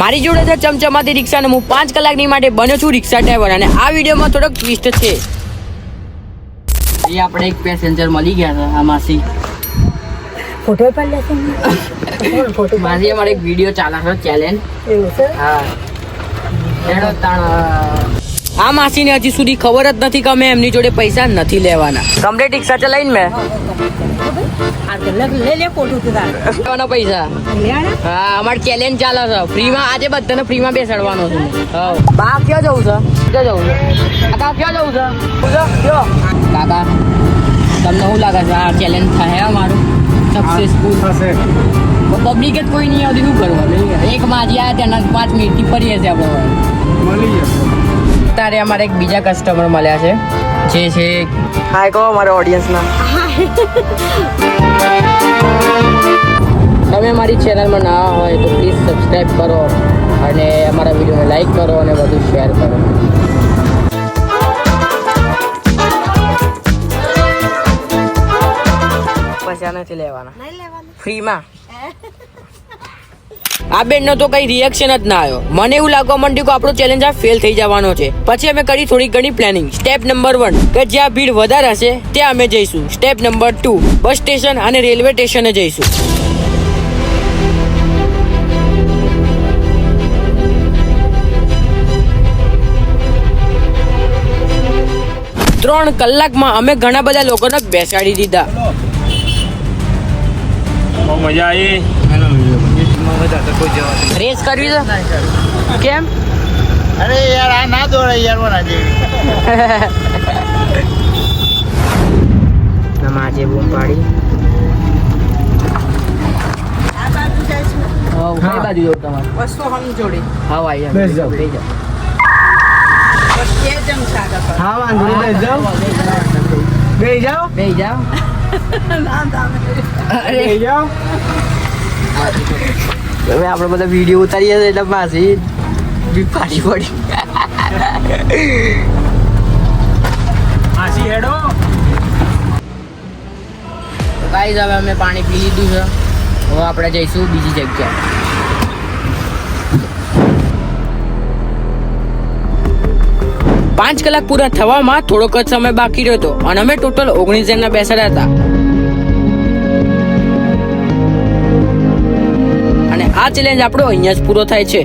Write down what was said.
મારી જોડે છે ચમચમાતી રિક્ષા અને હું 5 કલાકની માટે બન્યો છું રિક્ષા ડ્રાઈવર અને આ વિડીયોમાં થોડોક ટ્વિસ્ટ છે. એ આપણે એક પેસેન્જર મળી ગયા હતા આ માસી. ફોટો પણ લેશે ફોટો માસી અમારે એક વિડીયો ચાલે છે ચેલેન્જ. એવું છે. હા એનો તાણ આ માસીને હજી સુધી ખબર જ નથી કે અમે એમની જોડે પૈસા નથી લેવાના. કમ્પ્લીટ રિક્ષા ચલાવીને મેં આ ગલક લે લે ફોટો તું તાર લેવાના પૈસા. લેવાના હા અમારે ચેલેન્જ ચાલે છે ફ્રીમાં. આજે બધાને ફ્રીમાં બેસાડવાનો છું. હા બા ક્યાં જવું છે? ક્યાં જવું છે કાકા? ક્યાં જવું છે? કયો કાકા તમને શું લાગે છે આ ચેલેન્જ થાય અમારું સક્સેસફુલ થશે? પબ્લિક જ કોઈ નહીં આવતી, શું કરવાનું? એક માજી આવ્યા તેના 5 મિનિટથી ફરી હશે આપણે મળી જશે. અત્યારે અમારે એક બીજા કસ્ટમર મળ્યા છે જે છે હાય કહો અમારા ઓડિયન્સના. તમે અમારી ચેનલમાં ના હોય તો પ્લીઝ સબસ્ક્રાઈબ કરો અને અમારા વિડીયોને લાઈક કરો અને વધુ શેર કરો. પૈસા નથી લેવાના, નહીં લેવાનું ફ્રીમાં. આ બેનનો તો કઈ રિએક્શન જ ના આવ્યો. મને એવું લાગવા માંડ્યું કે આપણો ચેલેન્જ આ ફેલ થઈ જવાનો છે. પછી અમે કરી થોડી ઘણી પ્લાનિંગ. સ્ટેપ નંબર 1 કે જ્યાં ભીડ વધારે હશે ત્યાં અમે જઈશું. સ્ટેપ નંબર 2 બસ સ્ટેશન અને રેલવે સ્ટેશને જઈશું. ત્રણ કલાકમાં અમે ઘણા બધા લોકોને બેસાડી દીધા. મજા આવી. રેસ કરવી છે કેમ? અરે યાર આ ના દોડે યાર મને આજે બૂમ પાડી. આ બાજુ જઈશું કઈ બાજુ જવું તમારે? વસ્તુ હમ જોડે હા ભાઈ બેસ જાઓ. લઈ જાઓ. બસ કે જમ સાગર પર હા વાંધો નહીં બેસ જાઓ બેસ જાઓ બેહી જાઓ. ના દામે બેસ જાઓ. હવે આપણે બધા વિડીયો ઉતારીએ છીએ એટલે પાછી પાડી પડી. આસી હેડો. ગાઈઝ હવે અમે પાણી પી લીધું છે. હવે આપણે જઈશું બીજી જગ્યાએ. પાંચ કલાક પૂરા થવામાં થોડોક જ સમય બાકી રહ્યો હતો અને અમે ટોટલ 19 જણના બેસાડ્યા હતા. અને આ ચેલેન્જ આપણો અહીંયા જ પૂરો થાય છે.